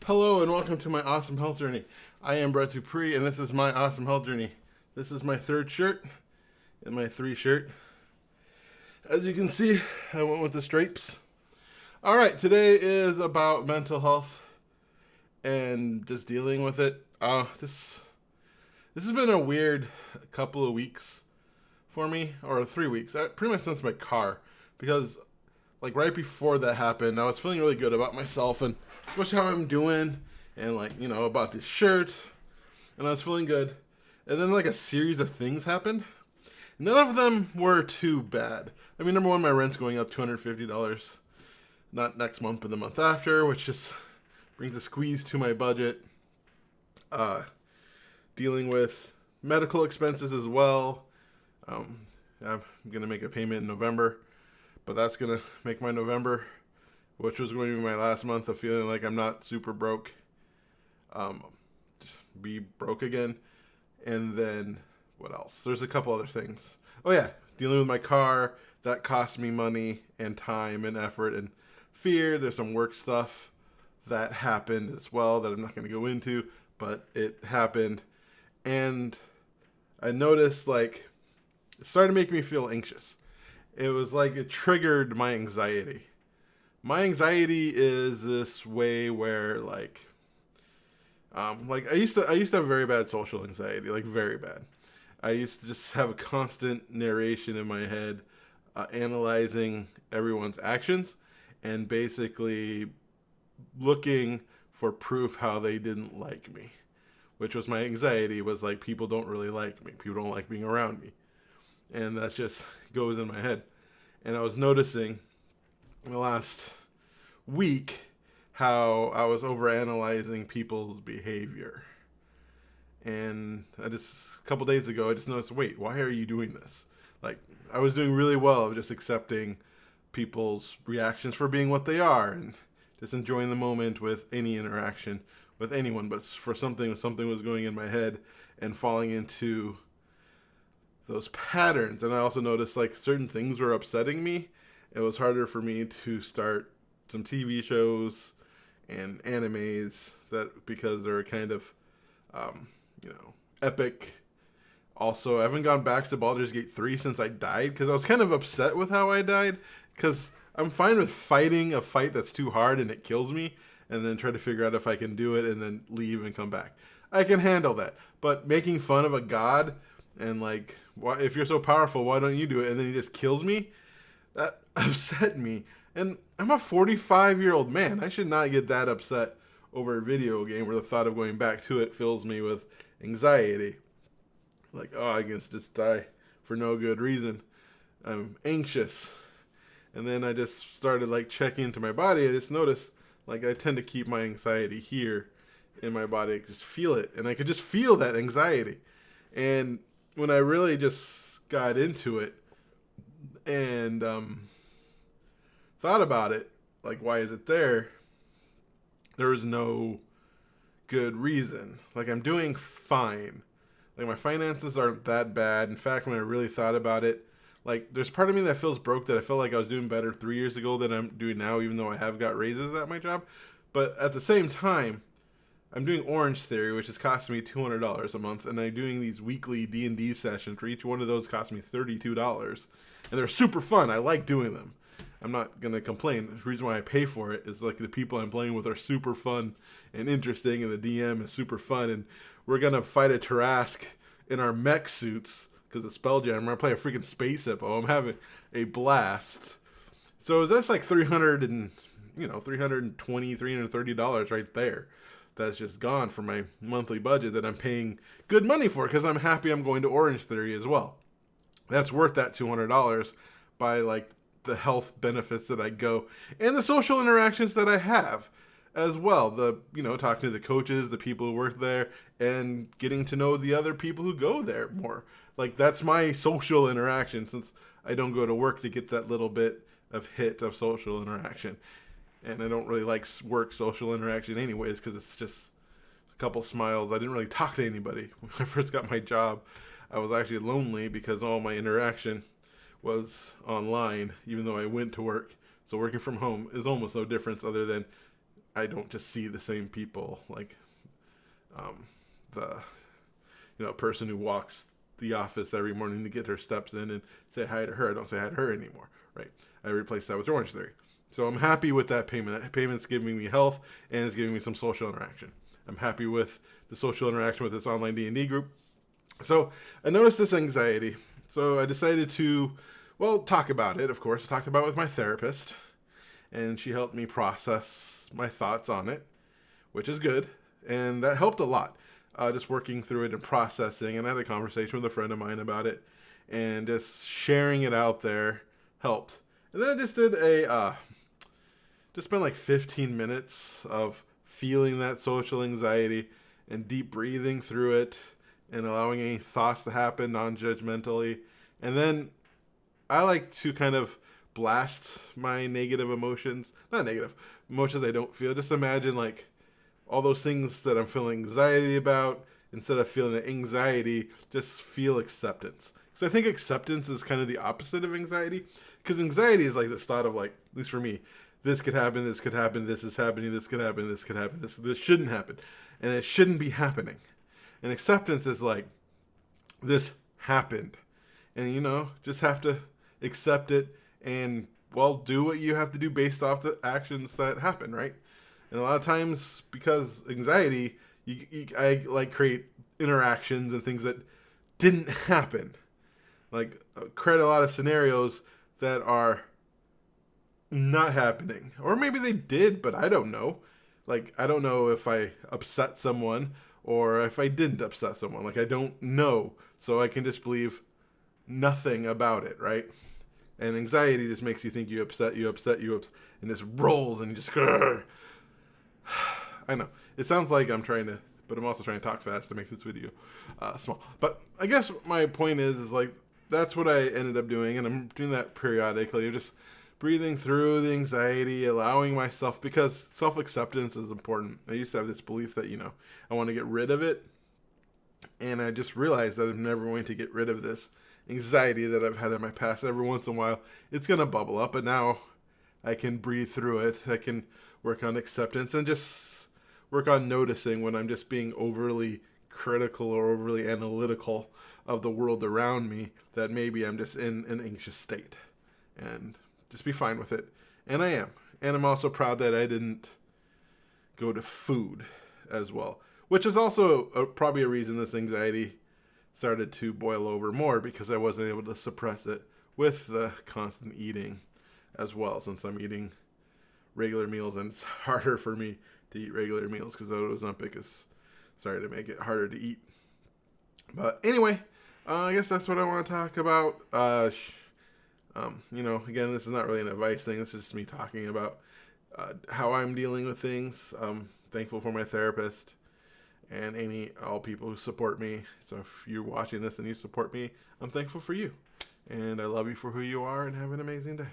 Hello and welcome to my awesome health journey. I am Brett Dupree and this is my awesome health journey. This is my third shirt and my 3 shirt. As you can see, I went with the stripes. Alright, today is about mental health and just dealing with it. This has been a weird couple of weeks for me, or 3 weeks, pretty much since my car, because like right before that happened, I was feeling really good about myself and especially how I'm doing, and about this shirt, and I was feeling good. And then like a series of things happened. None of them were too bad. I mean, number one, my rent's going up $250, not next month, but the month after, which just brings a squeeze to my budget. Dealing with medical expenses as well. I'm gonna make a payment in November, but that's gonna make my November, which was going to be my last month of feeling like I'm not super broke. Just be broke again. And then what else? There's a couple other things. Oh yeah, dealing with my car, that cost me money and time and effort and fear. There's some work stuff that happened as well that I'm not going to go into, but it happened. And I noticed like it started to make me feel anxious. It was like it triggered my anxiety. My anxiety is this way where I used to have very bad social anxiety, like very bad. I used to just have a constant narration in my head, analyzing everyone's actions and basically looking for proof how they didn't like me, which was my anxiety. Was like, people don't really like me. People don't like being around me, and that just goes in my head. And I was noticing the last week how I was overanalyzing people's behavior. And a couple days ago, I just noticed, wait, why are you doing this? Like, I was doing really well of just accepting people's reactions for being what they are and just enjoying the moment with any interaction with anyone. But for something was going in my head and falling into those patterns. And I also noticed like certain things were upsetting me. It was harder for me to start some TV shows and animes because they're kind of, epic. Also, I haven't gone back to Baldur's Gate 3 since I died because I was kind of upset with how I died, because I'm fine with fighting a fight that's too hard and it kills me and then try to figure out if I can do it and then leave and come back. I can handle that. But making fun of a god and like, if you're so powerful, why don't you do it? And then he just kills me? That upset me. And I'm a 45-year-old man. I should not get that upset over a video game where the thought of going back to it fills me with anxiety. Like, oh, I guess just die for no good reason. I'm anxious. And then I just started like checking into my body. I just noticed like I tend to keep my anxiety here in my body. I just feel it. And I could just feel that anxiety. And when I really just got into it and thought about it, like, why is it there? There was no good reason. Like, I'm doing fine. Like, my finances aren't that bad. In fact, when I really thought about it, like, there's part of me that feels broke, that I felt like I was doing better 3 years ago than I'm doing now, even though I have got raises at my job. But at the same time, I'm doing Orange Theory, which is costing me $200 a month, and I'm doing these weekly D&D sessions where each one of those cost me $32. And they're super fun. I like doing them. I'm not going to complain. The reason why I pay for it is like the people I'm playing with are super fun and interesting, and the DM is super fun, and we're going to fight a Tarask in our mech suits because of Spelljammer. I'm going to play a freaking Space Hippo. I'm having a blast. So that's like $320, $330 right there. That's just gone from my monthly budget that I'm paying good money for because I'm happy I'm going to Orange Theory as well. That's worth that $200 by like the health benefits that I go and the social interactions that I have as well. Talking to the coaches, the people who work there, and getting to know the other people who go there more. Like, that's my social interaction, since I don't go to work to get that little bit of hit of social interaction. And I don't really like work social interaction anyways, because it's just a couple smiles. I didn't really talk to anybody. When I first got my job, I was actually lonely because all my interaction was online, even though I went to work. So working from home is almost no difference other than I don't just see the same people, like the person who walks the office every morning to get her steps in and say hi to her. I don't say hi to her anymore, right? I replace that with Orange Theory. So I'm happy with that payment. That payment's giving me health and it's giving me some social interaction. I'm happy with the social interaction with this online D&D group. So I noticed this anxiety. So I decided to, talk about it, of course. I talked about it with my therapist, and she helped me process my thoughts on it, which is good. And that helped a lot, just working through it and processing. And I had a conversation with a friend of mine about it, and just sharing it out there helped. And then I just did just spent like 15 minutes of feeling that social anxiety and deep breathing through it and allowing any thoughts to happen non-judgmentally. And then I like to kind of blast my negative emotions. Not negative, emotions I don't feel. Just imagine like all those things that I'm feeling anxiety about. Instead of feeling the anxiety, just feel acceptance. So I think acceptance is kind of the opposite of anxiety. Because anxiety is like this thought of like, at least for me, this could happen, this could happen, this is happening, this could happen, this could happen, this shouldn't happen. And it shouldn't be happening. And acceptance is like, this happened. And, just have to accept it and, do what you have to do based off the actions that happen, right? And a lot of times, because anxiety, I like create interactions and things that didn't happen. Like, create a lot of scenarios that are not happening. Or maybe they did, but I don't know. Like, I don't know if I upset someone or if I didn't upset someone. Like, I don't know. So I can just believe nothing about it, right? And anxiety just makes you think you upset, and just rolls and you just grrr. I know. It sounds like I'm trying to, but I'm also trying to talk fast to make this video small. But I guess my point is like, that's what I ended up doing, and I'm doing that periodically. Just breathing through the anxiety, allowing myself, because self-acceptance is important. I used to have this belief that, I want to get rid of it, and I just realized that I'm never going to get rid of this anxiety that I've had in my past. Every once in a while, it's going to bubble up, but now I can breathe through it. I can work on acceptance and just work on noticing when I'm just being overly critical or overly analytical of the world around me, that maybe I'm just in an anxious state, and just be fine with it. And I am. And I'm also proud that I didn't go to food as well, which is also probably a reason this anxiety started to boil over more, because I wasn't able to suppress it with the constant eating as well, since I'm eating regular meals, and it's harder for me to eat regular meals because Ozempic is starting to make it harder to eat. But anyway, I guess that's what I want to talk about. Again, this is not really an advice thing. This is just me talking about how I'm dealing with things. I'm thankful for my therapist and all people who support me. So if you're watching this and you support me, I'm thankful for you. And I love you for who you are, and have an amazing day.